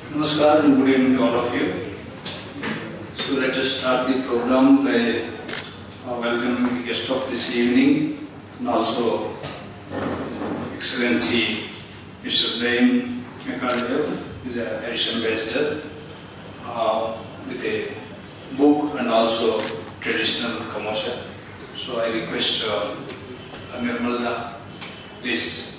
Namaskar and good evening to all of you. So let us start the program by welcoming the guest of this evening and also Excellency Mr. Gallagher, who is an Irish ambassador with a book and also traditional commercial. So I request Nirmala, please.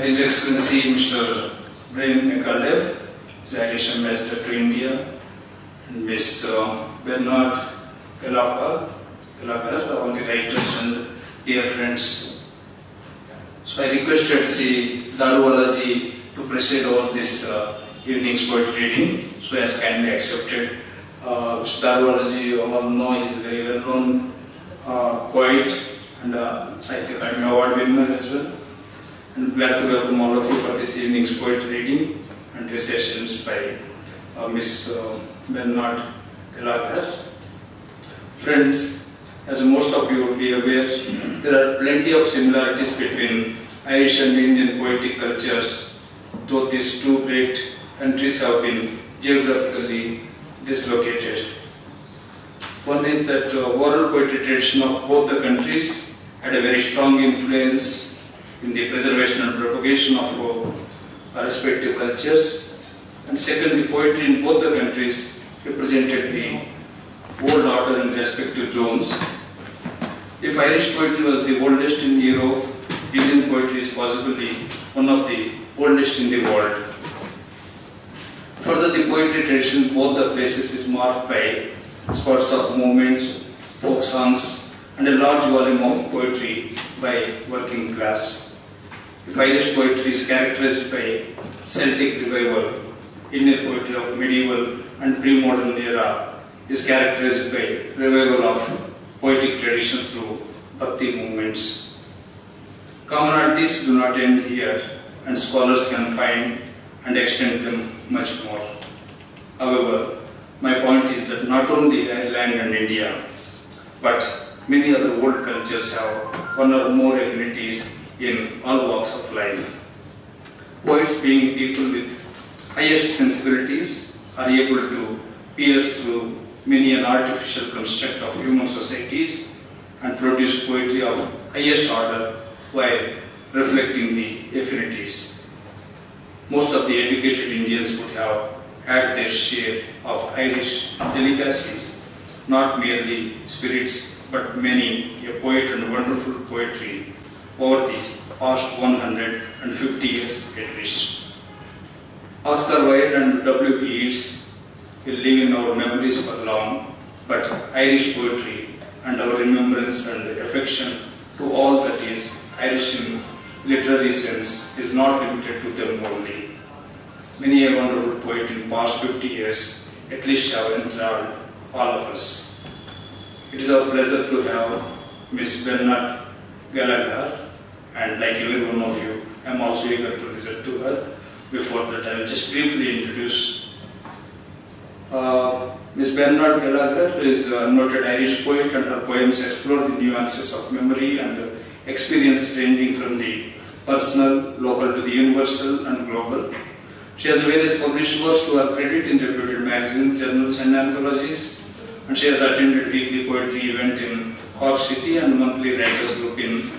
His Excellency Mr. Gallagher, is Irish Ambassador to India, and Miss Bernadette, Gallagher, all the writers and dear friends. So I requested Sri Darwalaji to preside over this evening's poetry reading, so he has kindly accepted. Darwalaji, all know, is a very well-known poet and Sahitya Akademi award winner as well. And glad to welcome all of you for this evening's poetry reading and recitations by Miss Bernadette Gallagher. Friends, as most of you would be aware, there are plenty of similarities between Irish and Indian poetic cultures, though these two great countries have been geographically dislocated. One is that oral poetry tradition of both the countries had a very strong influence in the preservation and propagation of respective cultures, and secondly, poetry in both the countries represented the old order in respective zones. If Irish poetry was the oldest in Europe, Indian poetry is possibly one of the oldest in the world. Further, the poetry tradition in both the places is marked by spurts of movements, folk songs, and a large volume of poetry by working class. If Irish poetry is characterized by Celtic revival, Indian poetry of medieval and pre-modern era is characterized by revival of poetic tradition through bhakti movements. Commonalities do not end here, and scholars can find and extend them much more. However, my point is that not only Ireland and India, but many other world cultures have one or more affinities in all walks of life. Poets, being people with highest sensibilities, are able to pierce through many an artificial construct of human societies and produce poetry of highest order while reflecting the affinities. Most of the educated Indians would have had their share of Irish delicacies, not merely spirits, but many a poet and wonderful poetry over the past 150 years at least. Oscar Wilde and W.B. Yeats will live in our memories for long, but Irish poetry and our remembrance and affection to all that is Irish in literary sense is not limited to them only. Many a wonderful poet in past 50 years at least have enthralled all of us. It is our pleasure to have Miss Bernadette Gallagher, and like every one of you, I am also eager to listen to her. Before that, I will just briefly introduce Miss Bernadette Gallagher is a noted Irish poet, and her poems explore the nuances of memory and experience ranging from the personal, local to the universal and global. She has various published works to her credit in reputed magazines, journals and anthologies, and she has attended weekly poetry event in Cork City and monthly writers group in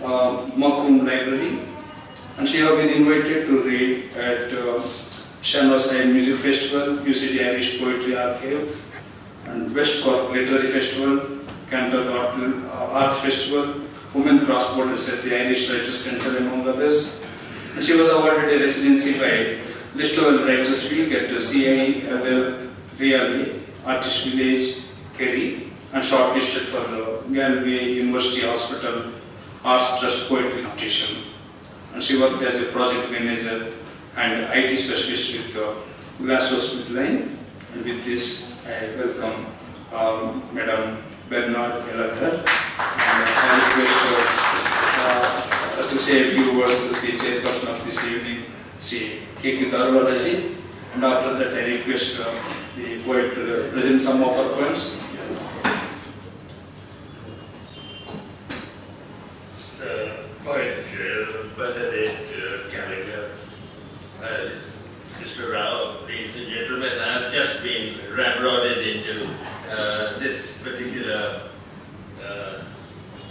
Macomb Library, and she has been invited to read at Shanghai Music Festival, UCD Irish Poetry Archive, and West Cork Literary Festival, Cantor Arts Festival, Women Cross Borders at the Irish Writers Centre, among others. And she was awarded a residency by Listowel Writers Field at CI Reale, Artist Village, Kerry, and shortlisted for the Gallagher University Hospital Arts Trust Poetry Competition. And she worked as a project manager and IT specialist with GlaxoSmithKline. And with this, I welcome Madam Bernadette Gallagher. And I request to say a few words to the chairperson of this evening, Sri K.K. Darwalaji. And after that, I request the poet to present some of her poems. The poet Bernadette Gallagher. Mr. Rao, ladies and gentlemen, I have just been ramrodded into this particular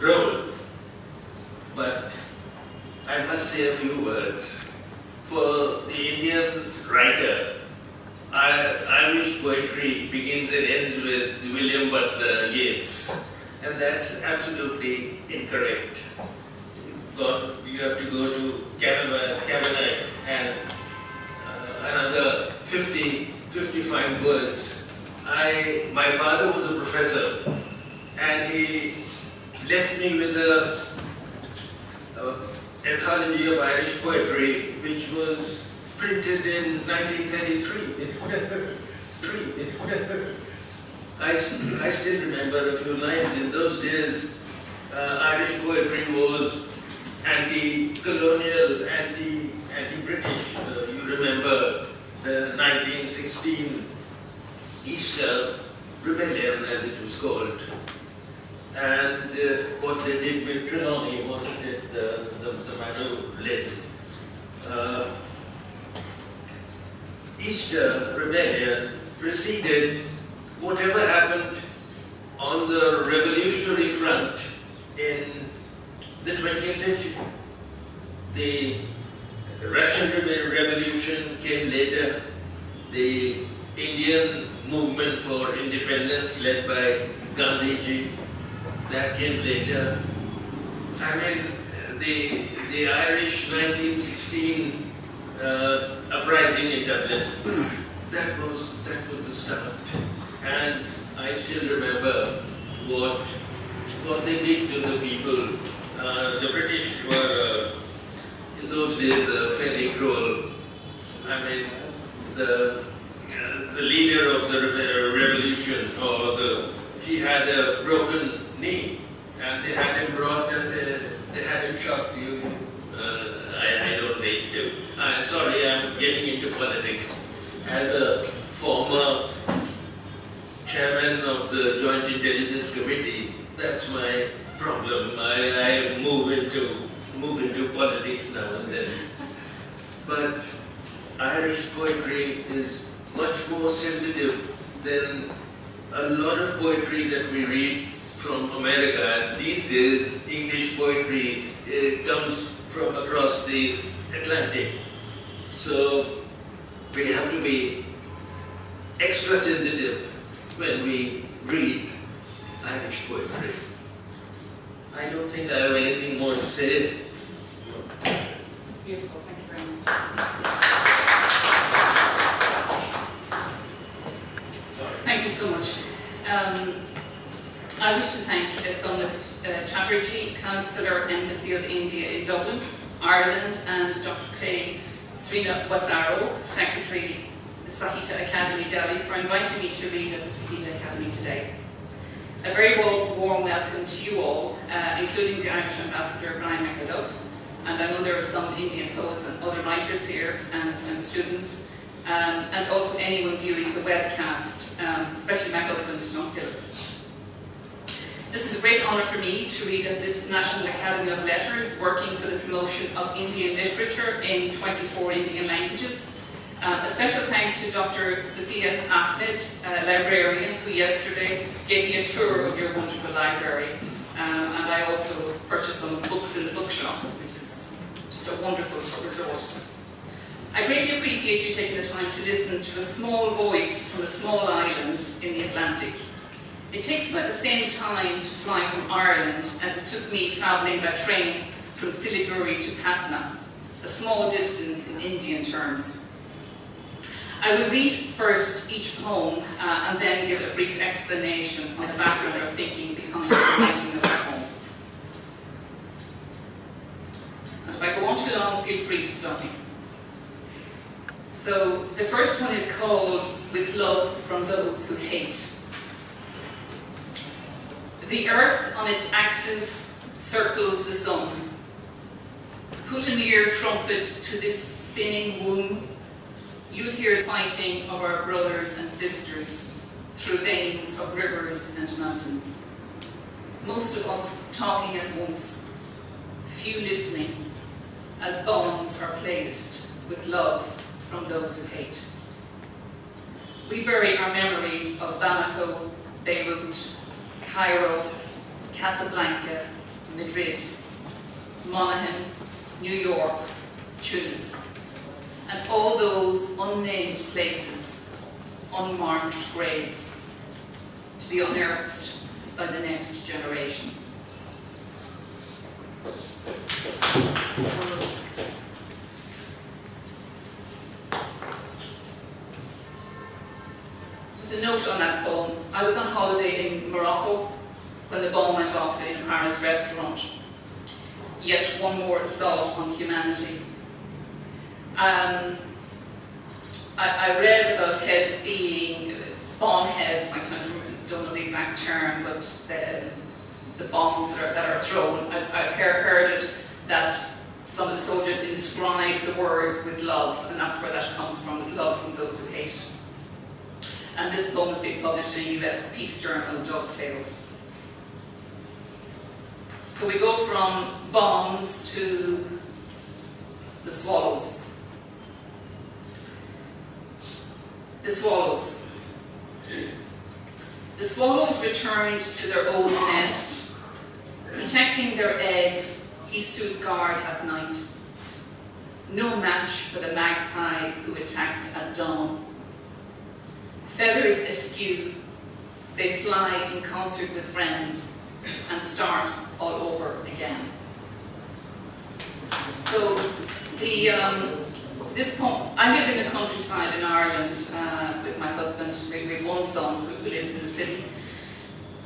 role. But I must say a few words. For the Indian writer, Irish poetry begins and ends with William Butler Yeats, and that's absolutely incorrect. You have to go to Cabinet and another 55 words. My father was a professor, and he left me with an anthology of Irish poetry, which was printed in 1933. I still remember a few lines. In those days, Irish poetry was anti-colonial, anti-British. You remember the 1916 Easter Rebellion, as it was called. And what they did with Trelawney, wasn't it, the Manu led. Easter Rebellion preceded whatever happened on the revolutionary front in the 20th century. The Russian Revolution came later. The Indian movement for independence led by Gandhiji, that came later. I mean, the Irish 1916 uprising in Dublin, that was the start. And I still remember what they did to the people. The British were, in those days, fairly cruel. I mean, the leader of the revolution, he had a broken knee, and they had him brought and they had him shot. I don't need to. Sorry, I'm getting into politics. As a former chairman of the Joint Intelligence Committee, that's my problem. I move into politics now and then. But Irish poetry is much more sensitive than a lot of poetry that we read from America. And these days, English poetry comes from across the Atlantic. So we have to be extra sensitive when we read Irish poetry. I don't think I have anything more to say. It's beautiful. Thank you very much. Thank you so much. I wish to thank Sumit Chatterjee, Councillor, Embassy of India in Dublin, Ireland, and Dr. K. Srinivasarao, Secretary, Sahitya Akademi, Delhi, for inviting me to read at the Sahitya Academy today. A very warm welcome to you all, including the Irish Ambassador, Brian McAduff, and I know there are some Indian poets and other writers here, and students, and also anyone viewing the webcast, especially my husband, John Philip. This is a great honour for me to read at this National Academy of Letters, working for the promotion of Indian literature in 24 Indian languages. A special thanks to Dr. Sophia Ahmed, librarian, who yesterday gave me a tour of your wonderful library. And I also purchased some books in the bookshop, which is just a wonderful resource. I greatly appreciate you taking the time to listen to a small voice from a small island in the Atlantic. It takes about the same time to fly from Ireland as it took me travelling by train from Siliguri to Patna, a small distance in Indian terms. I will read first each poem and then give a brief explanation on the background or thinking behind the writing of the poem. And if I go on too long, feel free to stop me. So the first one is called With Love from Those Who Hate. The earth on its axis circles the sun. Put an ear trumpet to this spinning womb. You'll hear the fighting of our brothers and sisters through veins of rivers and mountains. Most of us talking at once, few listening, as bombs are placed with love from those who hate. We bury our memories of Bamako, Beirut, Cairo, Casablanca, Madrid, Monaghan, New York, Tunis, and all those unnamed places, unmarked graves, to be unearthed by the next generation. Just a note on that poem. I was on holiday in Morocco when the bomb went off in a Paris restaurant. Yet one more assault on humanity. I read about heads being bomb heads. I don't know the exact term, but the bombs that are thrown. I've heard it that some of the soldiers inscribe the words with love, and that's where that comes from, with love from those who hate. And this poem has been published in a US peace journal, Dovetails. So we go from bombs to the swallows. The swallows. The swallows returned to their old nest. Protecting their eggs, he stood guard at night. No match for the magpie who attacked at dawn. Feathers askew, they fly in concert with friends and start all over again. So this poem, I live in the countryside in Ireland with my husband. We have one son who lives in the city.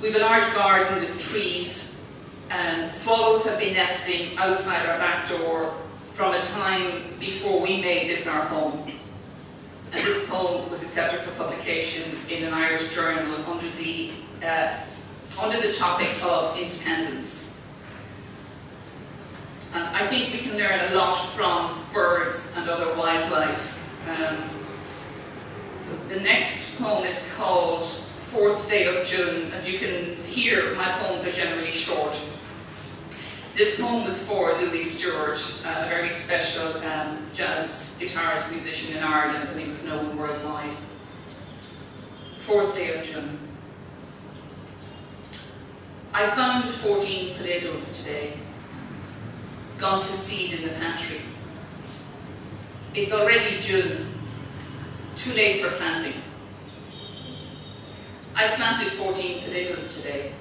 We have a large garden with trees, and swallows have been nesting outside our back door from a time before we made this our home. And this poem was accepted for publication in an Irish journal under the topic of independence. And I think we can learn a lot from birds and other wildlife. The next poem is called 4th Day of June. As you can hear, my poems are generally short. This poem was for Louis Stewart, a very special jazz guitarist musician in Ireland, and he was known worldwide. 4th Day of June. I found 14 potatoes today, gone to seed in the pantry. It's already June, too late for planting. I planted 14 potatoes today,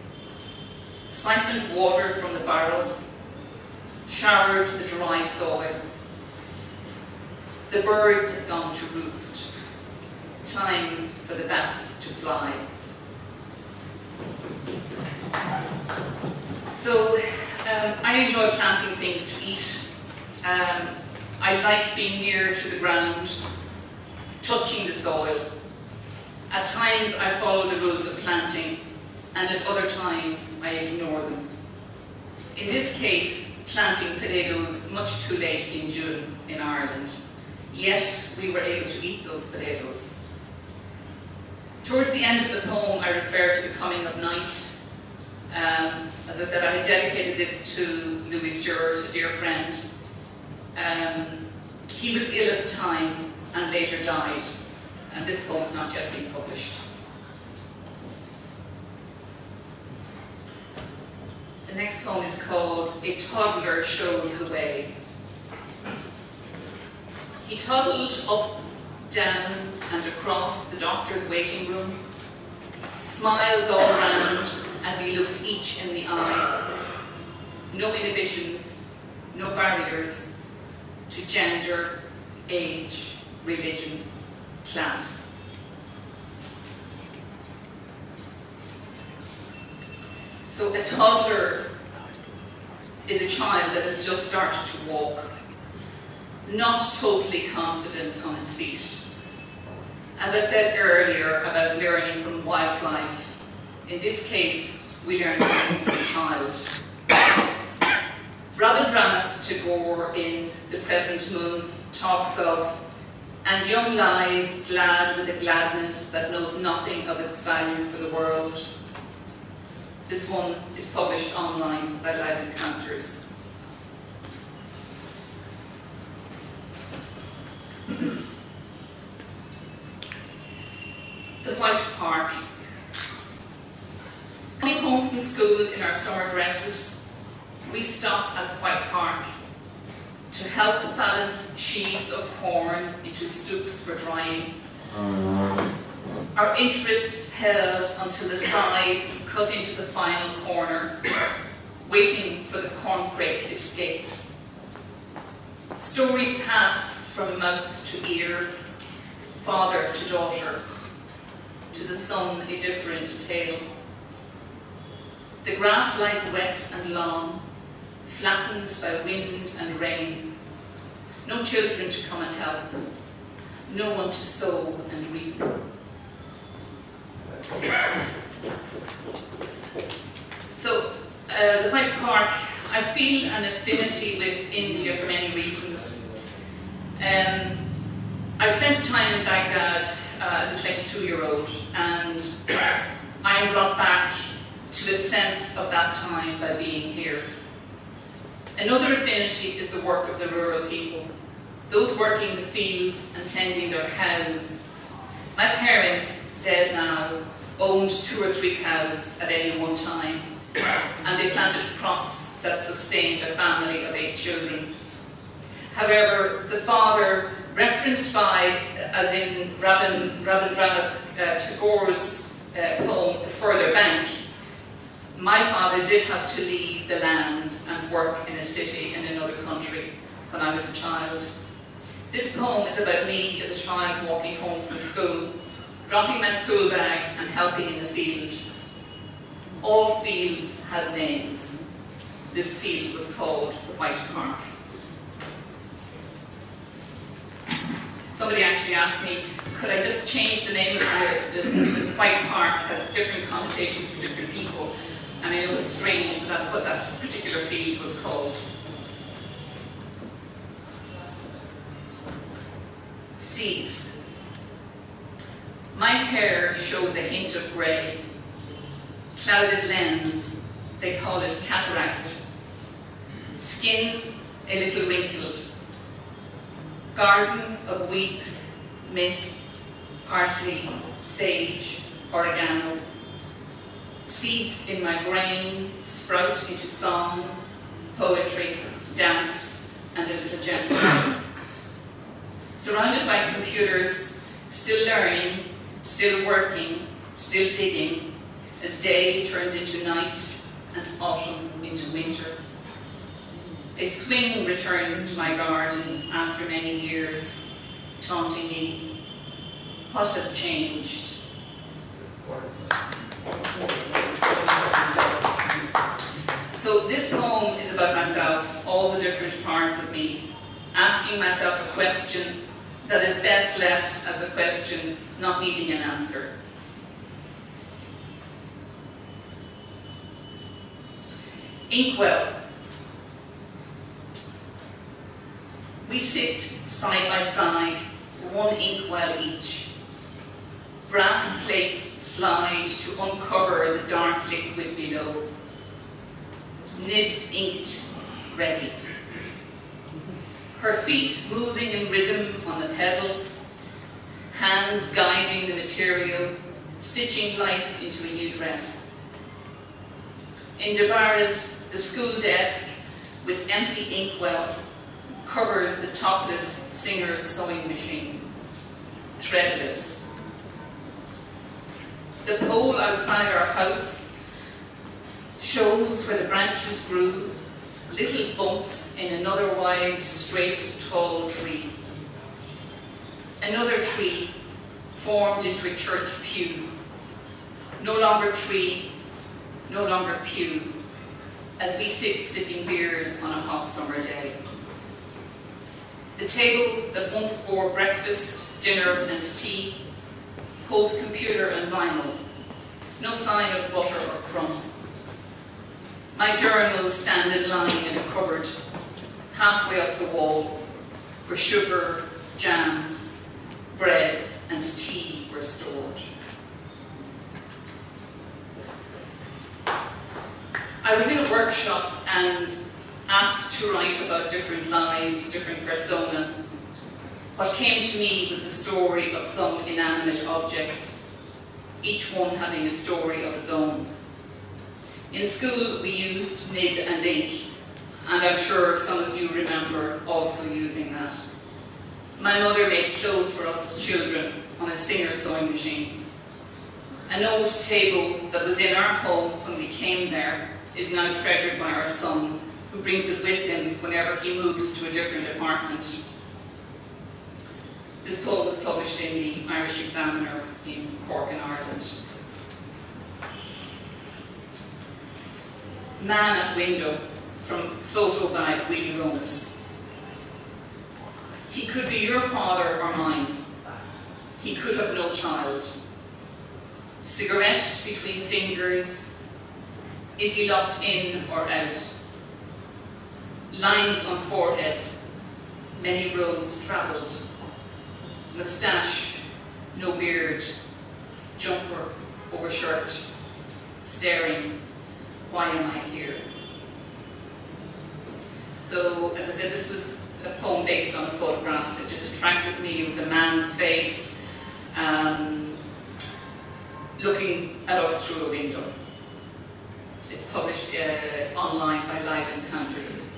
siphoned water from the barrel, showered the dry soil. The birds have gone to roost. Time for the bats to fly. So I enjoy planting things to eat. I like being near to the ground, touching the soil. At times I follow the rules of planting, and at other times I ignore them. In this case, planting potatoes much too late in June in Ireland, yet we were able to eat those potatoes. Towards the end of the poem, I refer to the coming of night. As I said, I had dedicated this to Louis Stewart, a dear friend. He was ill at the time and later died, and this poem has not yet been published. The next poem is called A Toddler Shows the Way. He toddled up, down, and across the doctor's waiting room, smiles all round as he looked each in the eye. No inhibitions, no barriers to gender, age, religion, class. So a toddler is a child that has just started to walk, not totally confident on his feet. As I said earlier about learning from wildlife, in this case, we learn something from a child. Rabindra Tagore in The Present Moon talks of, "And young lies glad with a gladness that knows nothing of its value for the world." This one is published online by Live Encounters. The White Park. Coming home from school in our summer dresses, we stop at the White Park to help balance sheaves of corn into stooks for drying. Our interest held until the scythe cut into the final corner, waiting for the corncrake escape. Stories pass from mouth to ear, father to daughter, to the son a different tale. The grass lies wet and long, flattened by wind and rain. No children to come and help, no one to sow and reap. So, the White Park, I feel an affinity with India for many reasons. I spent time in Baghdad as a 22-year-old, and I am brought back to a sense of that time by being here. Another affinity is the work of the rural people, those working the fields and tending their cows. My parents, dead now, owned 2 or 3 cows at any one time, and they planted crops that sustained a family of 8 children. However, the father, referenced by, as in Rabindranath Tagore's poem, The Further Bank, my father did have to leave the land and work in a city in another country when I was a child. This poem is about me as a child walking home from school, dropping my school bag and helping in the field. All fields had names. This field was called the White Park. Somebody actually asked me, could I just change the name of the White Park? It has different connotations for different people. And I know it's strange, but that's what that particular field was called. Seeds. My hair shows a hint of grey. Clouded lens, they call it cataract. Skin, a little wrinkled. Garden of weeds, mint, parsley, sage, oregano. Seeds in my brain sprout into song, poetry, dance, and a little gentleness. Surrounded by computers, still learning, still working, still digging, as day turns into night and autumn into winter. A swing returns to my garden after many years, taunting me. What has changed? So this poem is about myself, all the different parts of me, asking myself a question that is best left as a question, not needing an answer. Inkwell. We sit side by side, 1 inkwell each. Brass plates slide to uncover the dark liquid below. Nibs inked, ready. Her feet moving in rhythm on the pedal, hands guiding the material, stitching life into a new dress. In Dabara's, the school desk with empty inkwell covers the topless singer's sewing machine, threadless. The pole outside our house shows where the branches grew, little bumps in an otherwise straight, tall tree. Another tree formed into a church pew. No longer tree, no longer pew, as we sit sipping beers on a hot summer day. The table that once bore breakfast, dinner and tea holds computer and vinyl, no sign of butter or crumb. My journals stand in line in a cupboard, halfway up the wall, where sugar, jam, bread and tea were stored. I was in a workshop and asked to write about different lives, different persona. What came to me was the story of some inanimate objects, each one having a story of its own. In school we used nib and ink, and I'm sure some of you remember also using that. My mother made clothes for us as children on a Singer sewing machine. An old table that was in our home when we came there is now treasured by our son, who brings it with him whenever he moves to a different apartment. This poem was published in the Irish Examiner in Cork in Ireland. Man at Window, from photo by Willie Romas. He could be your father or mine. He could have no child. Cigarette between fingers. Is he locked in or out? Lines on forehead. Many roads travelled. Moustache, no beard. Jumper over shirt. Staring. Why am I here? So, as I said, this was a poem based on a photograph that just attracted me. It was a man's face looking at us through a window. It's published online by Live Encounters.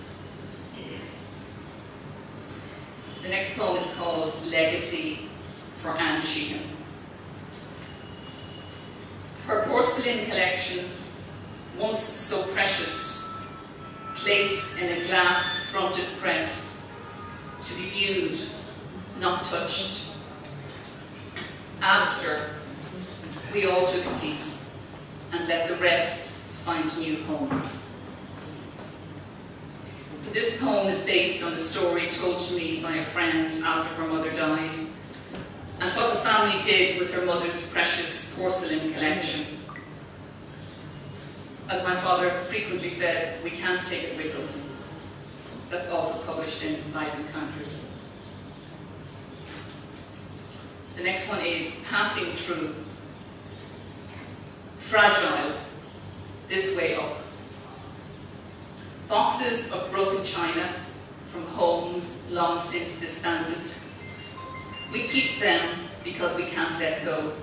The next poem is called Legacy for Anne Sheehan. Her porcelain collection, once so precious, placed in a glass-fronted press, to be viewed, not touched. After, we all took a piece and let the rest find new homes. This poem is based on a story told to me by a friend after her mother died, and what the family did with her mother's precious porcelain collection. As my father frequently said, we can't take it with us. That's also published in Live Encounters. The next one is Passing Through. Fragile, this way up. Boxes of broken china from homes long since disbanded. We keep them because we can't let go.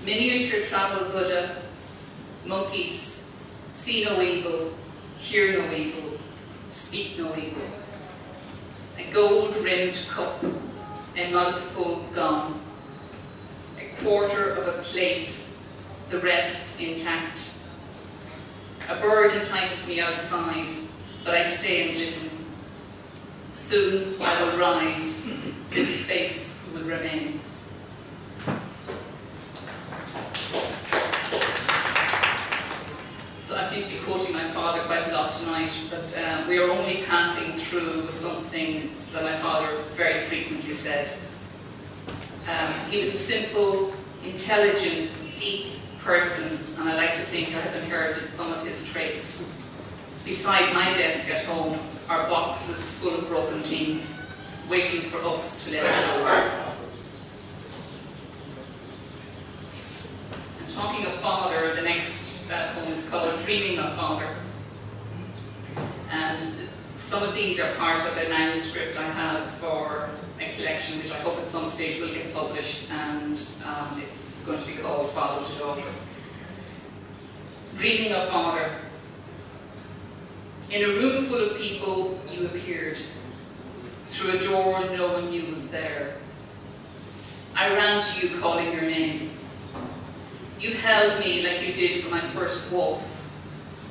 Miniature travel Buddha, monkeys, see no evil, hear no evil, speak no evil. A gold-rimmed cup, a mouthful gone. A quarter of a plate, the rest intact. A bird entices me outside, but I stay and listen. Soon I will rise, this space will remain. So I seem to be quoting my father quite a lot tonight, but we are only passing through something that my father very frequently said. He was a simple, intelligent, deep person, and I like to think I have inherited some of his traits. Beside my desk at home are boxes full of broken jeans, waiting for us to let go. And talking of father, the next poem is called Dreaming of Father. And some of these are part of a manuscript I have for a collection which I hope at some stage will get published, and it's going to be called Father to Daughter. Dreaming of Father. In a room full of people, you appeared. Through a door no one knew was there. I ran to you calling your name. You held me like you did for my first waltz,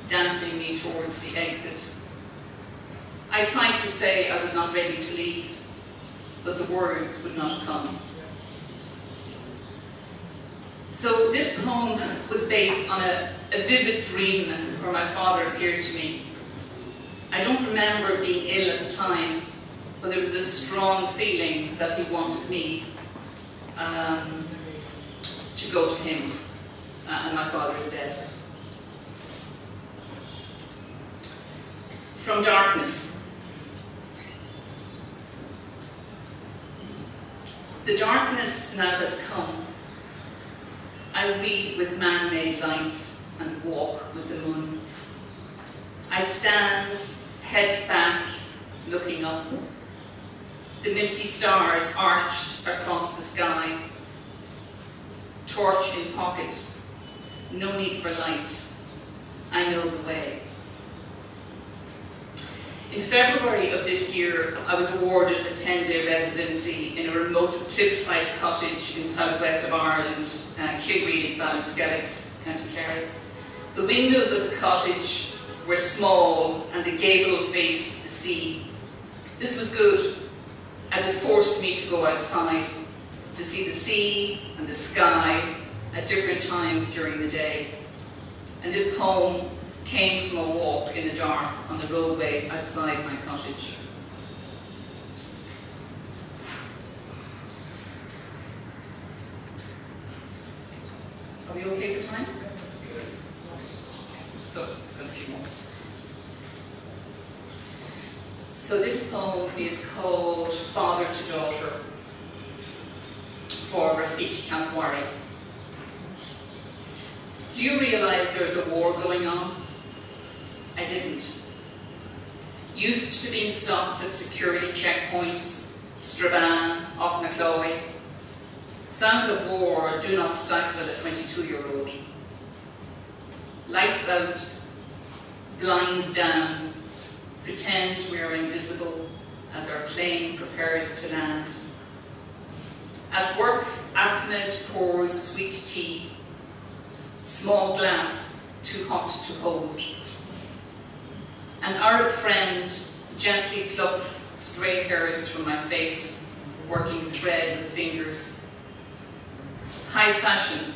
dancing me towards the exit. I tried to say I was not ready to leave, but the words would not come. So this poem was based on a vivid dream where my father appeared to me. I don't remember being ill at the time, but there was a strong feeling that he wanted me to go to him, and my father is dead. From darkness. The darkness now has come. I read with man-made light and walk with the moon. I stand, head back, looking up. The milky stars arched across the sky. Torch in pocket, no need for light. I know the way. In February of this year, I was awarded a 10-day residency in a remote cliffside cottage in southwest of Ireland, Kilreely, Ballinskelligs, County Kerry. The windows of the cottage were small and the gable faced the sea. This was good, as it forced me to go outside, to see the sea and the sky at different times during the day. And this poem came from a walk in the dark on the roadway outside my cottage. Are we okay for time? So, got a few more. So this poem is called Father to Daughter for Rafik Kantwari. Do you realise there's a war going on? I didn't. Used to being stopped at security checkpoints, Strabane, Auchnacloy. Sounds of war do not stifle a 22-year-old. Lights out, blinds down, pretend we are invisible as our plane prepares to land. At work, Ahmed pours sweet tea, small glass, too hot to hold. An Arab friend gently plucks stray hairs from my face, working thread with fingers. High fashion,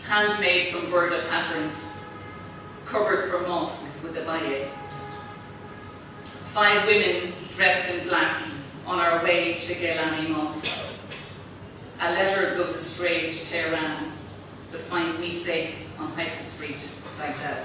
handmade from burda patterns, covered for mosque with a baye. 5 women dressed in black on our way to Gallagher Mosque. A letter goes astray to Tehran, but finds me safe on Haifa Street, Baghdad.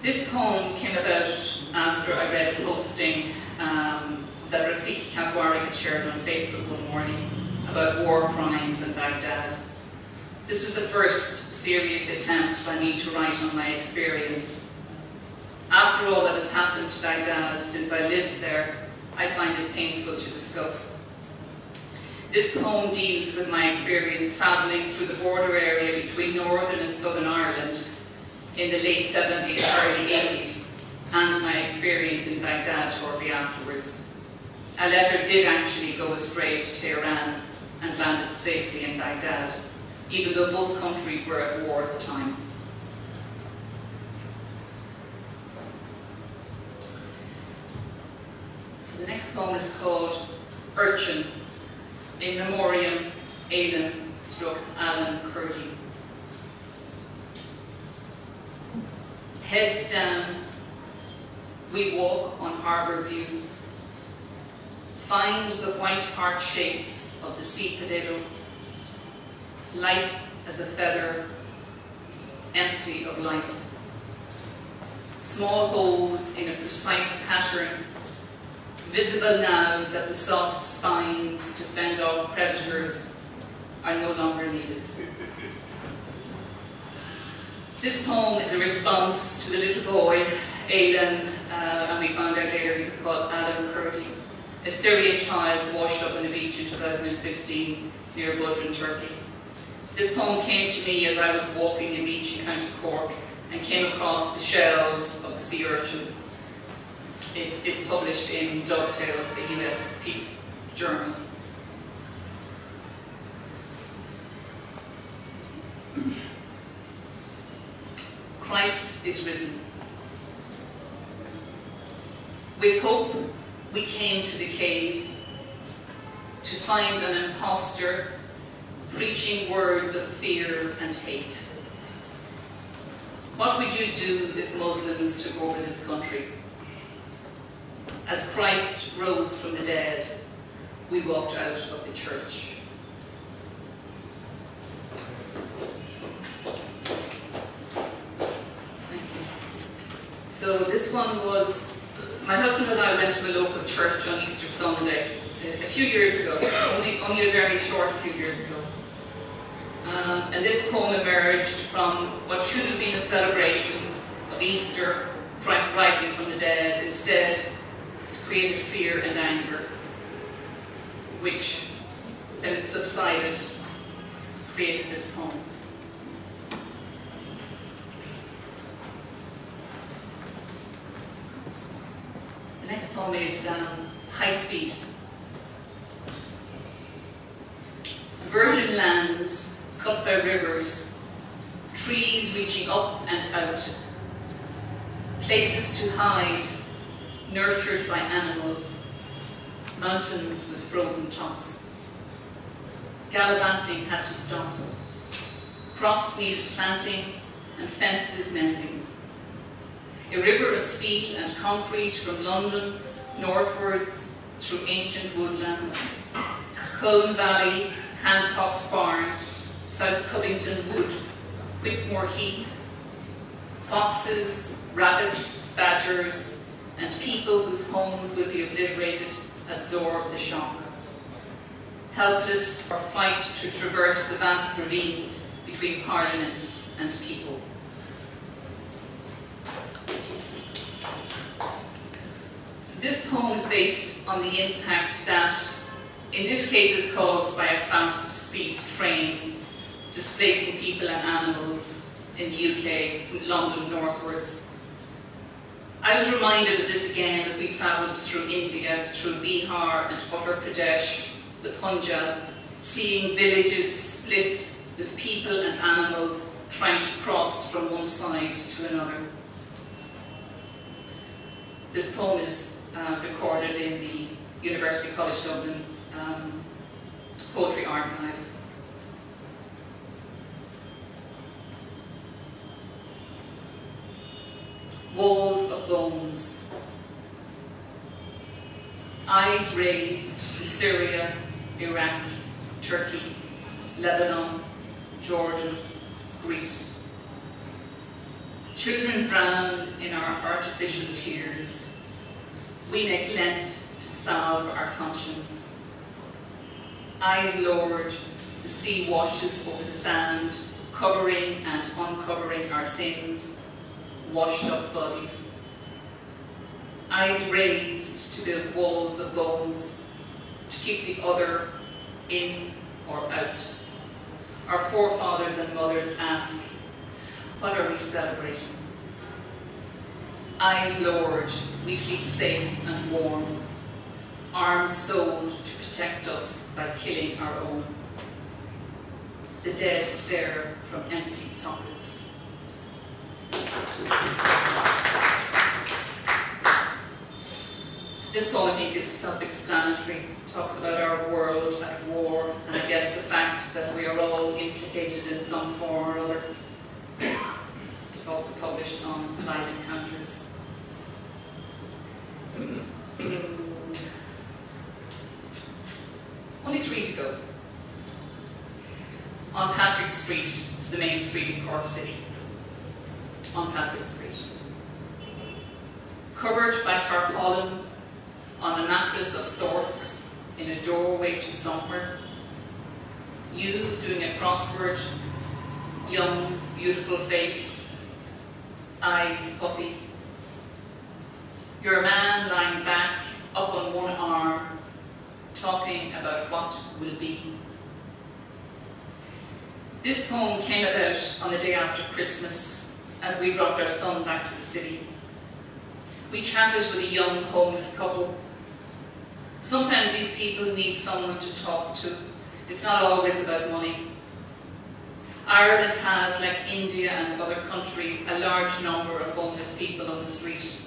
This poem came about after I read a posting that Rafik Kantwari had shared on Facebook one morning about war crimes in Baghdad. This was the first serious attempt by me to write on my experience. After all that has happened to Baghdad since I lived there, I find it painful to discuss. This poem deals with my experience travelling through the border area between Northern and Southern Ireland in the late 70s, early 80s, and my experience in Baghdad shortly afterwards. A letter did actually go astray to Tehran and landed safely in Baghdad, even though both countries were at war at the time. So the next poem is called Urchin, in memoriam Aileen / Alan Curdy. Heads down, we walk on Harbour View. Find the white heart shapes of the sea potato, light as a feather, empty of life. Small holes in a precise pattern, visible now that the soft spines to fend off predators are no longer needed. This poem is a response to the little boy, Aileen, and we found out later he was called Alan Curdy, a Syrian child washed up on a beach in 2015 near Budrin, Turkey. This poem came to me as I was walking a beach in County Cork and came across the shells of the sea urchin. It is published in Dovetails, a US peace journal. Christ is risen. With hope, we came to the cave to find an impostor preaching words of fear and hate. What would you do if Muslims took over this country? As Christ rose from the dead, we walked out of the church. So this one was, my husband and I went to a local church on Easter Sunday a few years ago, only a very short few years ago. And this poem emerged from what should have been a celebration of Easter, Christ rising from the dead. Instead, it created fear and anger, which, when it subsided, created this poem. The next poem is High Speed. Virgin lands cut by rivers, trees reaching up and out, places to hide, nurtured by animals, mountains with frozen tops. Gallivanting had to stop. Crops needed planting and fences mending. A river of steel and concrete from London northwards through ancient woodlands, Cullen Valley, Hancock's Barn, South Covington Wood, Whitmore Heath, foxes, rabbits, badgers, and people whose homes will be obliterated absorb the shock. Helpless or fight to traverse the vast ravine between Parliament and people. This poem is based on the impact that, in this case, is caused by a fast-speed train displacing people and animals in the UK from London northwards. I was reminded of this again as we travelled through India, through Bihar and Uttar Pradesh, the Punjab, seeing villages split with people and animals trying to cross from one side to another. This poem is recorded in the University College Dublin Poetry Archive. Walls of bones. Eyes raised to Syria, Iraq, Turkey, Lebanon, Jordan, Greece. Children drown in our artificial tears. We neglect to salve our conscience. Eyes lowered, the sea washes over the sand, covering and uncovering our sins, washed up bodies. Eyes raised to build walls of bones, to keep the other in or out. Our forefathers and mothers ask, what are we celebrating? Eyes lowered, we sleep safe and warm. Arms sewed to protect us by killing our own. The dead stare from empty sockets. This poem, I think, is self-explanatory. It talks about our world at war, and I guess the fact that we are all implicated in some form or other. It's also published on Live Encounters. Only 3 to go. On Patrick Street, it's the main street in Cork City. On Patrick Street. Covered by tarpaulin, on a mattress of sorts, in a doorway to somewhere. You doing a crossword, young, beautiful face, eyes puffy. You're a man lying back, up on one arm, talking about what will be. This poem came about on the day after Christmas, as we dropped our son back to the city. We chatted with a young homeless couple, Sometimes these people need someone to talk to. It's not always about money. Ireland has, like India and other countries, a large number of homeless people on the street.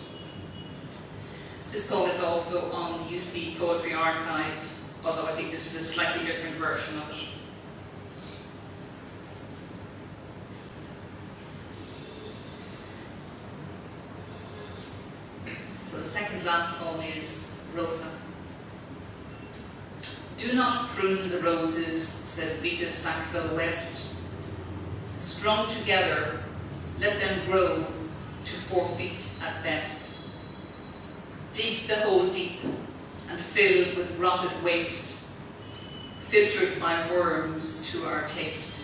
This poem is also on the UC Poetry Archive, although I think this is a slightly different version of it. So the second last poem is Rosa. Do not prune the roses, said Vita Sackville West. Strung together, let them grow to 4 feet at best. Deep the hole deep, and filled with rotted waste, filtered by worms to our taste.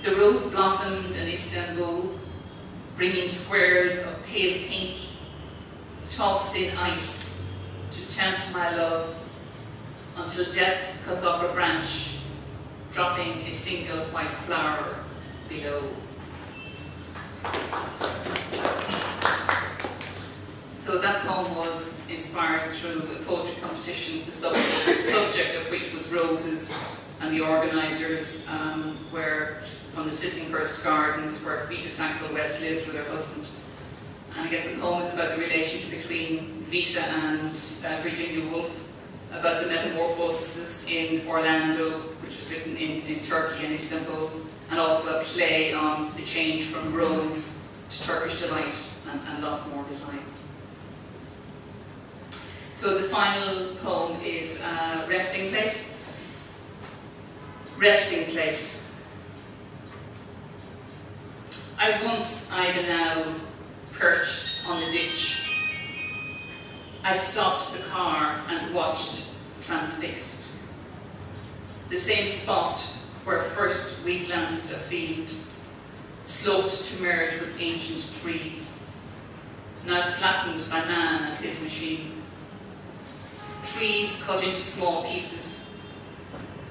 The rose blossomed in Istanbul, bringing squares of pale pink, tossed in ice to tempt my love, until death cuts off a branch, dropping a single white flower below. So that poem was inspired through a poetry competition, the subject of which was roses, and the organisers were from the Sissinghurst Gardens, where Vita Sackville West lived with her husband. And I guess the poem is about the relationship between Vita and Virginia Woolf, about the metamorphosis in Orlando, which was written in Turkey and Istanbul, and also a play on the change from rose to Turkish delight, and lots more besides. So the final poem is Resting Place. Resting Place. I once, Ida now, perched on the ditch. I stopped the car and watched, transfixed. The same spot where first we glanced afield, sloped to merge with ancient trees, now flattened by man and his machine. Trees cut into small pieces,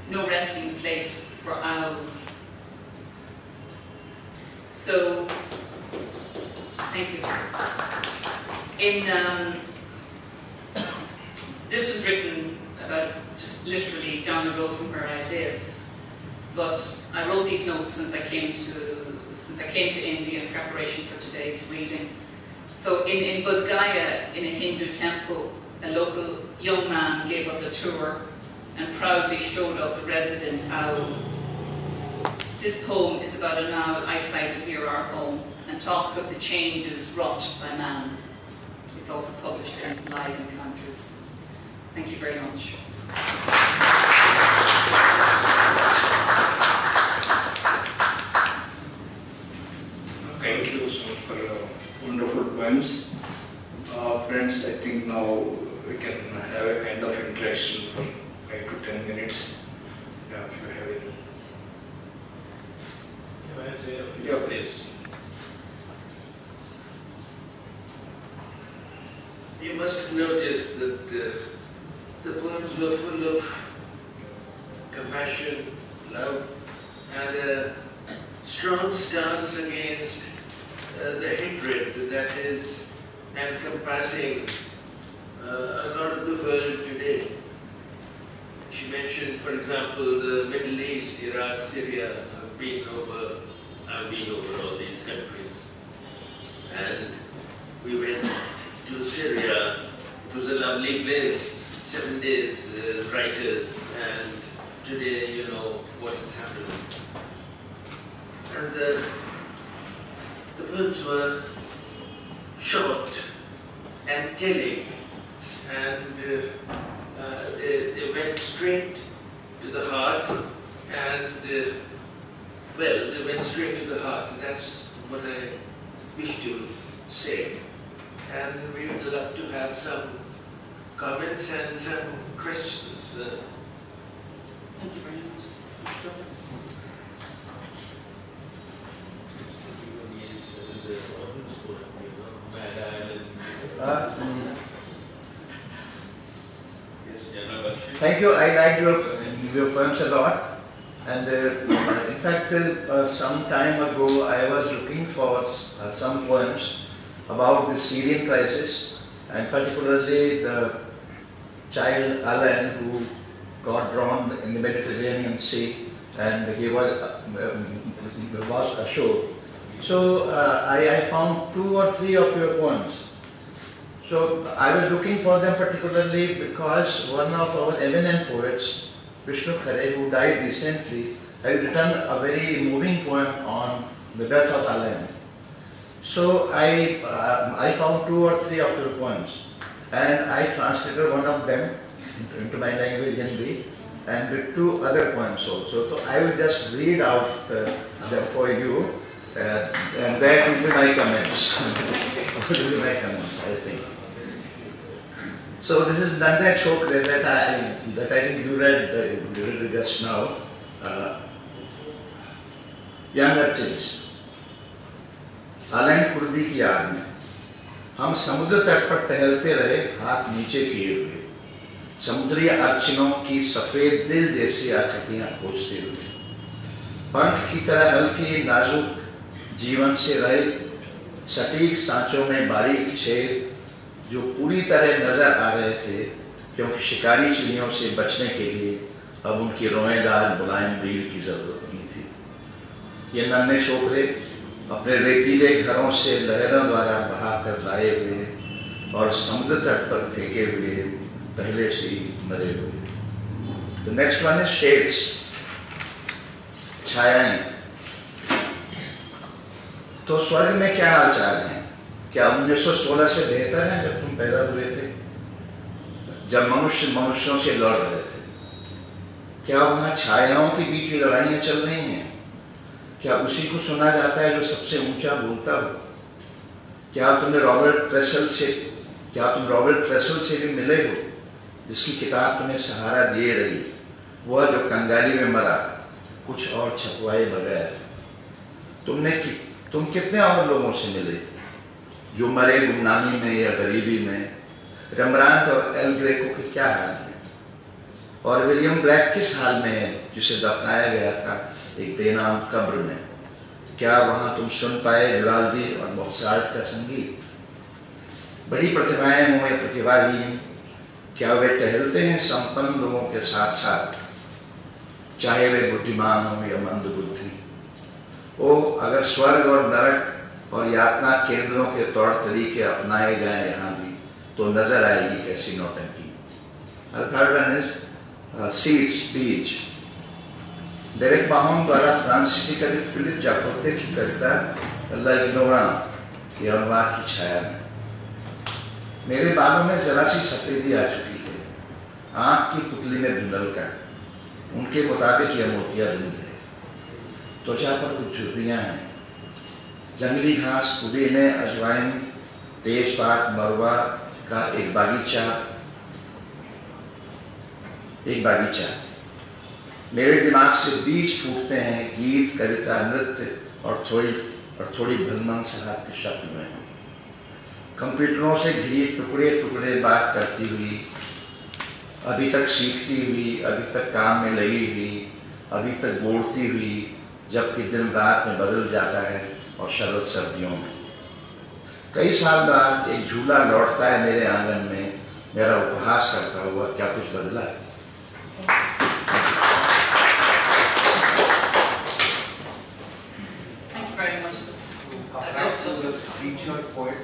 no resting place for owls. So, thank you. This was written about just literally down the road from where I live, but I wrote these notes since I came to India in preparation for today's reading. So in Bodh Gaya, in a Hindu temple, a local young man gave us a tour and proudly showed us a resident owl. This poem is about an owl I sighted near our home and talks of the changes wrought by man. It's also published in Live Encounters. Thank you very much. Thank you so much for wonderful poems. Friends, I think now we can have a kind of interaction for 5 to 10 minutes. Yeah, if you have any. Can I say a few? Yeah, please. You must have noticed that the poems were full of compassion, love, and a strong stance against the hatred that is encompassing a lot of the world today. She mentioned, for example, the Middle East, Iraq, Syria. I've been over all these countries, and we went to Syria. It was a lovely place, 7 days, writers, and today, you know, what has happened. And the words were short and telling, and they went straight to the heart, and well, they went straight to the heart, and that's what I wish to say. And we would love to have some comments and some questions. Thank you very much. Thank you. I like your poems a lot. And in fact, some time ago, I was looking for some poems about the Syrian crisis, and particularly the child Alan who got drowned in the Mediterranean Sea, and he was ashore. So I found 2 or 3 of your poems. So I was looking for them particularly because one of our eminent poets, Vishnu Khare, who died recently, has written a very moving poem on the death of Alan. So I found 2 or 3 of your poems, and I translated one of them into my language, Hindi, and with 2 other poems also. So I will just read out them for you, and that will be my comments. This is my comments, I think. So this is Nanda Chokre that I think you read just now. Young urchins. Aylan Kurdi की याद में हम समुद्र तट पर टहलते रहे, हाथ नीचे किए हुए, समुद्री अर्चिनों की सफेद दिल जैसी आकृतियां खोजते हुए, पंख की तरह हल्की नाजुक जीवन से रहे सटीक सांचों में बारीक छेद जो पूरी तरह नजर आ रहे थे, क्योंकि शिकारी चिड़ियों से बचने के लिए अब उनकी रोएदार मुलायम रील की जरूरत नहीं थी। ये नन्हे छोकरे अपने रेतीले घरों से लहरों द्वारा बहा कर लाए हुए और समुद्र तट पर फेंके हुए पहले से ही मरे हुए। The next one is shades, छायाएं। तो स्वर्ग में क्या हालचाल है? क्या 1916 से बेहतर है जब तुम पैदा हुए थे, जब मनुष्य मनुष्यों से लड़ रहे थे? क्या वहाँ छायाओं के बीच लड़ाइयाँ चल रही हैं? क्या उसी को सुना जाता है जो सबसे ऊंचा बोलता हो? क्या तुम रॉबर्ट ट्रेसल से भी मिले हो, जिसकी किताब तुम्हें सहारा दे रही, वह जो कंगाली में मरा कुछ और छपवाए बगैर? तुम कितने और लोगों से मिले जो मरे गुमनामी में या गरीबी में? रेम्ब्रांट और एल ग्रेको के क्या हाल है? और विलियम ब्लैक किस हाल में है जिसे दफनाया गया था एक बेनाम कब्र में? क्या वहां तुम सुन पाए विवाल्दी और मोत्सार्ट का संगीत? बड़ी प्रतिभाएं हो या प्रतिभाहीन, क्या वे टहलते हैं संपन्न लोगों के साथ साथ, चाहे वे बुद्धिमान हो या मंद बुद्धि? ओ अगर स्वर्ग और नरक और यातना केंद्रों के तौर तरीके अपनाए जाए यहाँ भी, तो नजर आएगी कैसी नौटंकी। थर्ड वन इज सीड्स, बीज। डेरेक बाहोन द्वारा फ्रांसीसी कवि फिलिप जाकोते की कविता ला इग्नोरा के अनुवाद की छाया में। मेरे बालों में जरा सी सफेदी आ चुकी है, आंख की पुतली में धुंधलका, उनके मुताबिक यह मोतियाबिंद है। त्वचा पर कुछ झुर्रियां हैं, जंगली घास, पुदीने, अजवाइन, तेजपात, मरवा का एक बागीचा। मेरे दिमाग से बीज फूटते हैं, गीत, कविता, नृत्य और थोड़ी भजमन सहाब के शब्द में। कंप्यूटरों से घिरी टुकड़े टुकड़े बात करती हुई, अभी तक सीखती हुई, अभी तक काम में लगी हुई, अभी तक बोलती हुई, जबकि दिन रात में बदल जाता है और शरद सर्दियों में। कई साल बाद एक झूला लौटता है मेरे आंगन में, मेरा उपहास करता हुआ, क्या कुछ बदला है? Featured poet.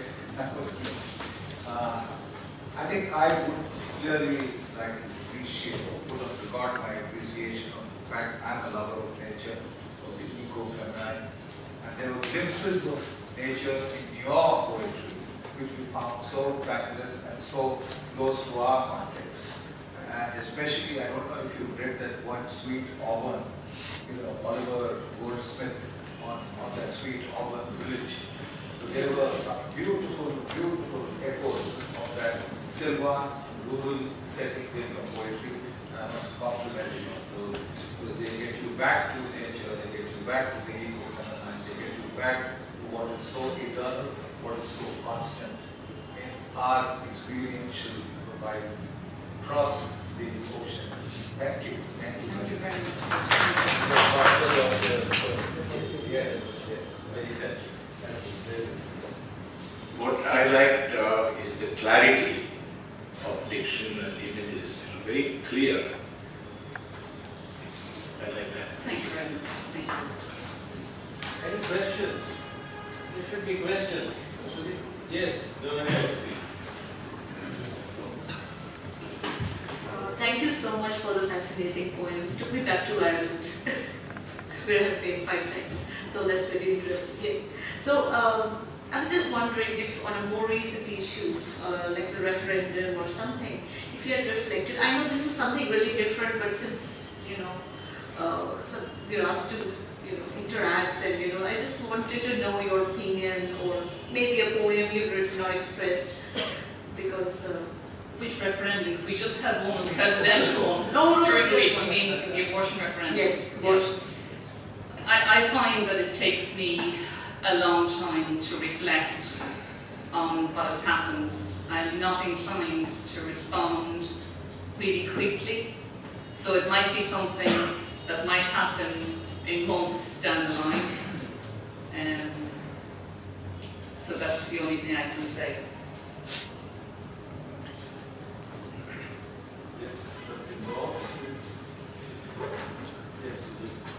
I think I would clearly like to appreciate or put on record my appreciation of the fact I'm a lover of nature, of the eco-feminine, and there were glimpses of nature in your poetry which we found so timeless and so close to our context. And especially, I don't know if you've read that one Sweet Auburn, Oliver Goldsmith on that Sweet Auburn village. There were some beautiful echoes of that Sylvan rural setting in your poetry, and I must compliment you on those, because they get you back to nature, they get you back to the eco-feminine, they get you back to what is so eternal, what is so constant in our experiential horizon across the ocean. Thank you. Thank you. Thank you very much. Yes, very touching. What I liked is the clarity of diction and images Thank you. Any questions? There should be questions. Yes, go ahead. Thank you so much for the fascinating poems. Took me back to Ireland, where I have been 5 times. So that's very interesting. So I was just wondering if on a more recent issue, like the referendum or something, if you had reflected. I know this is something really different, but since we're asked to interact, and I just wanted to know your opinion, or maybe a poem you've written or expressed, because. Which referendums? We just had one, the presidential one. No, during the week. You mean the abortion referendum? Yes, abortion. I find that it takes me a long time to reflect on what has happened. I'm not inclined to respond really quickly. So it might be something that might happen in months down the line. So that's the only thing I can say.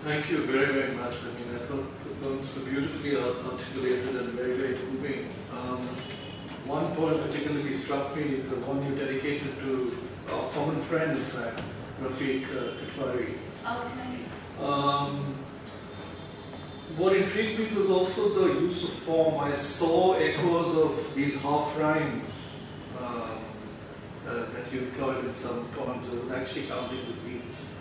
Thank you very, very much. I mean, I thought the poems were beautifully articulated and very, very moving. One poem particularly struck me, the one you dedicated to our common friend, in fact, Rafiq Kitwari. Okay. What intrigued me was also the use of form. I saw echoes of these half rhymes that you employed in some poems. I was actually counting the beats.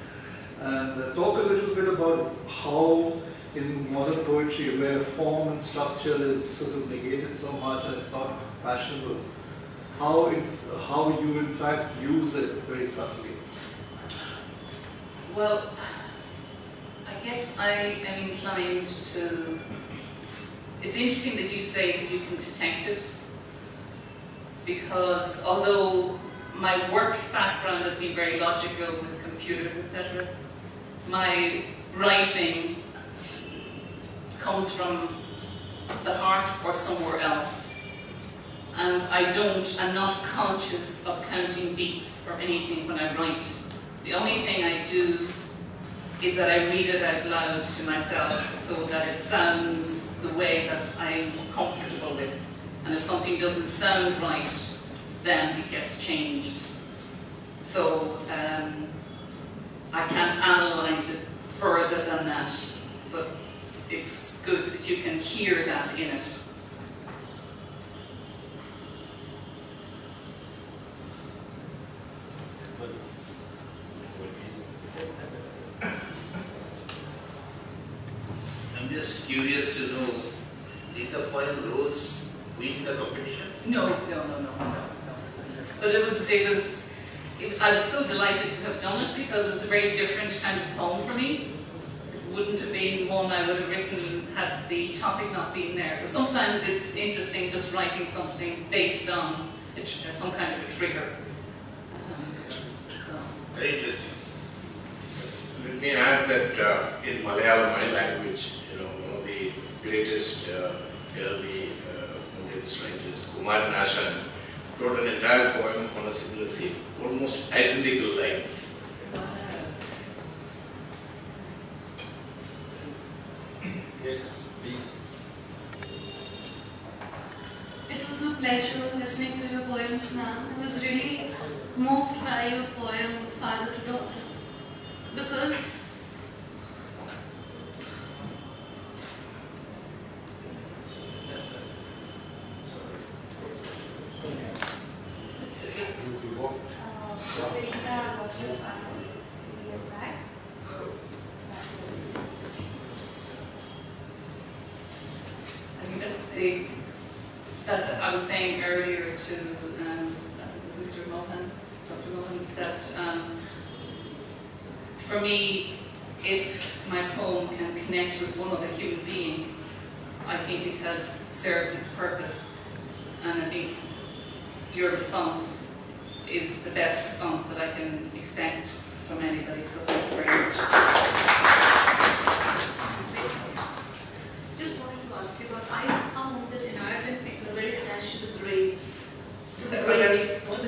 And talk a little bit about how in modern poetry, where form and structure is sort of negated so much and it's not fashionable, how you in fact use it very subtly. Well, I guess I am inclined to. It's interesting that you say that you can detect it, because although my work background has been very logical with computers, etc., my writing comes from the heart or somewhere else. And I'm not conscious of counting beats or anything when I write. The only thing I do is that I read it out loud to myself so that it sounds the way that I'm comfortable with. And if something doesn't sound right, then it gets changed. So I can't analyze it further than that, but it's good that you can hear that in it. I'm just curious to know, did the poem Rose win the competition? No. But I was so delighted to have done it, because it was a very different kind of poem for me. It wouldn't have been one I would have written had the topic not been there. So sometimes it's interesting just writing something based on some kind of a trigger. Very interesting. Let me add that in Malayalam, my language, one of the greatest early modernist writers, Kumar Nashan, wrote an entire poem on a similar theme, almost identical lines. Yes, please. It was a pleasure listening to your poems, ma'am. I was really moved by your poem, Father to Daughter, because that I was saying earlier to Mr. Mohan, Dr. Mohan, that for me, if my poem can connect with one other human being, I think it has served its purpose. And I think your response is the best response that I can expect from anybody. So thank you very much. Just wanted to ask you about, I found that in Ireland people are very attached to the graves. To the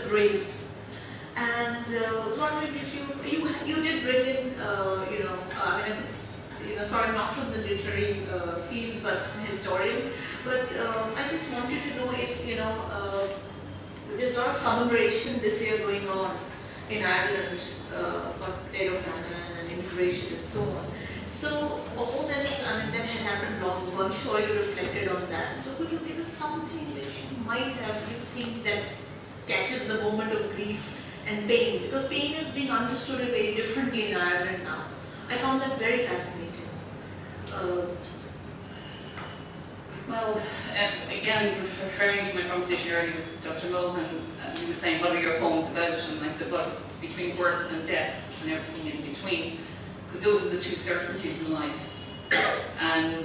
graves. And I was wondering if you did bring in, I mean, it's, sort of not literary field, but historian. But I just wanted to know if, there's a lot of commemoration this year going on in Ireland on Eminent and immigration and so on. So all that is, that had happened long ago. I'm sure you reflected on that. So could you give us something which might have, you think, that catches the moment of grief and pain? Because pain is being understood very differently in Ireland now. I found that very fascinating. Well, again, referring to my conversation earlier with Dr. Mohan, he was saying, what are your poems about? And I said, well, between birth and death and everything in between, because those are the two certainties in life. And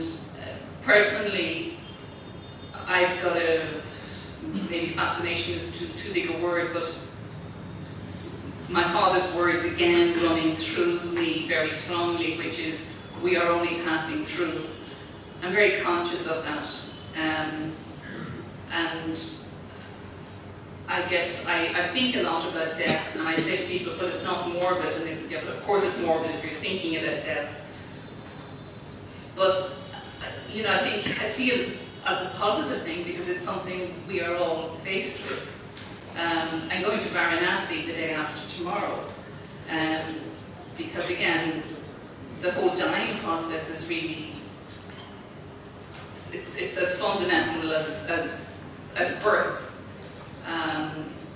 personally, I've got maybe fascination is too big a word, but my father's words again running through me very strongly, which is, we are only passing through. I'm very conscious of that, and I guess I think a lot about death, and I say to people, but it's not morbid, and they say, yeah, but of course it's morbid if you're thinking about death. But, I think I see it as a positive thing, because it's something we are all faced with. I'm going to Varanasi the day after tomorrow, because again, the whole dying process is really, it's as fundamental as birth.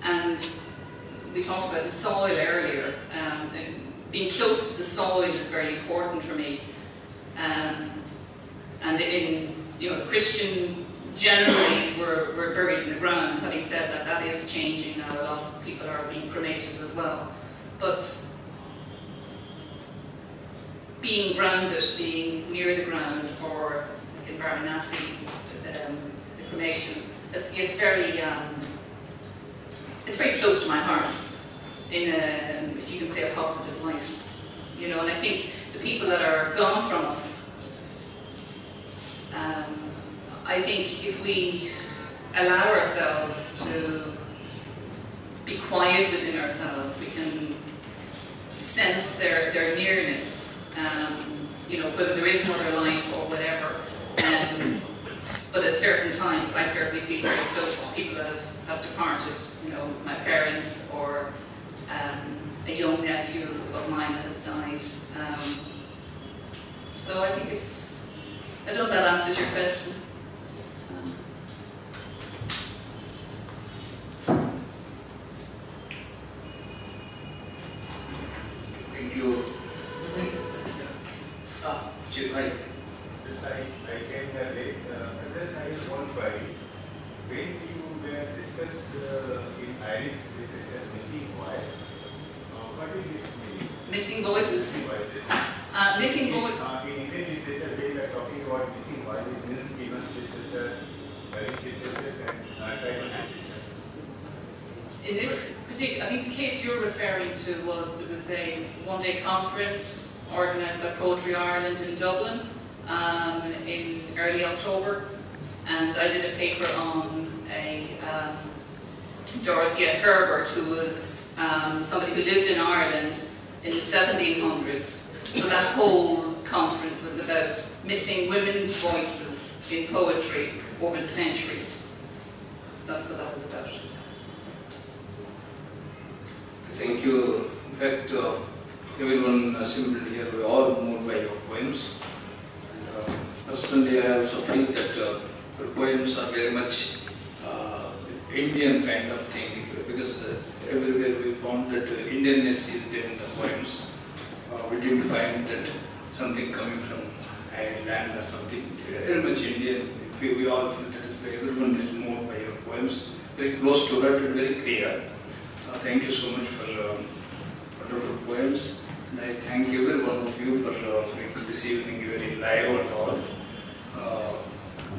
And we talked about the soil earlier, and being close to the soil is very important for me. And in, Christian, generally, we're buried in the ground. Having said that, that is changing now. A lot of people are being cremated as well. But being grounded, being near the ground, or like in Varanasi, the cremation, it's very close to my heart, in if you can say, a positive light. And I think the people that are gone from us, I think if we allow ourselves to be quiet within ourselves, we can sense their nearness, whether there is another life or whatever. But at certain times, I certainly feel very close to people that have departed, my parents, or a young nephew of mine that has died. So I think I don't know if that answers your question. Thank you. Hi. I came here late. Just I have one query. When you were discussed in Irish literature missing voice, what is its meaning? Missing voices. Missing voices. Missing voices. In Indian literature, they were talking about missing voices. It means Stevens literature, Gaelic literatures, and tribal literatures. In this particular, I think the case you're referring to was there was a one-day conference organised by Poetry Ireland in Dublin in early October, and I did a paper on Dorothea Herbert, who was somebody who lived in Ireland in the 1700s. So that whole conference was about missing women's voices in poetry over the centuries. That's what that was about. Thank you. In fact, everyone assembled here, we are all moved by your poems. And, personally, I also think that your poems are very much Indian kind of thing, because everywhere we found that Indianness is there in the poems. We didn't find that something coming from a land or something. Very much Indian. We all feel that everyone is moved by your poems. Very close to heart and very clear. Thank you so much for wonderful poems. And I thank every one of you for making this evening very live and all.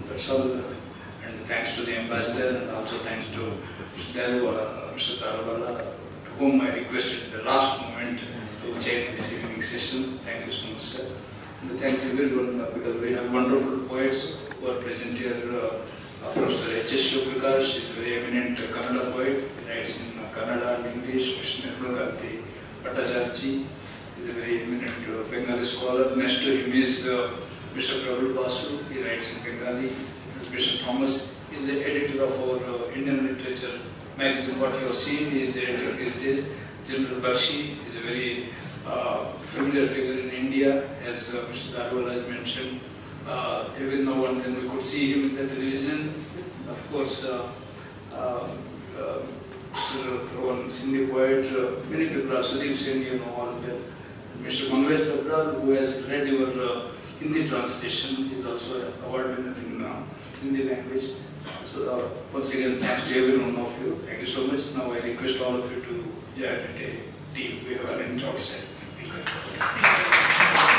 That's all. And thanks to the ambassador, and also thanks to Mr. Tarwala, to whom I requested the last moment to chair this evening session. Thank you so much, sir. And thanks everyone, because we have wonderful poets who are present here. Professor H.S. Shoprakash is a very eminent Kannada poet. He writes in Kannada and English. Mr. Bhattacharya is a very eminent Bengali scholar. Next to him is Mr. Prabhu Basu, he writes in Bengali. Mr. Thomas is the editor of our Indian literature magazine. What you have seen is the editor these days. General Bakshi is a very familiar figure in India, as Mr. Darwal has mentioned. Every now and then we could see him in the television. Of course, Mr. Sindhi poet, many people are Sudeep Sen, you know all well. Mr. Mangesh Dabral, who has read your Hindi translation, is also an award winner in Hindi language. So once again, thanks to every one of you. Thank you so much. Now I request all of you to join the team. We have an intro set. Thank you.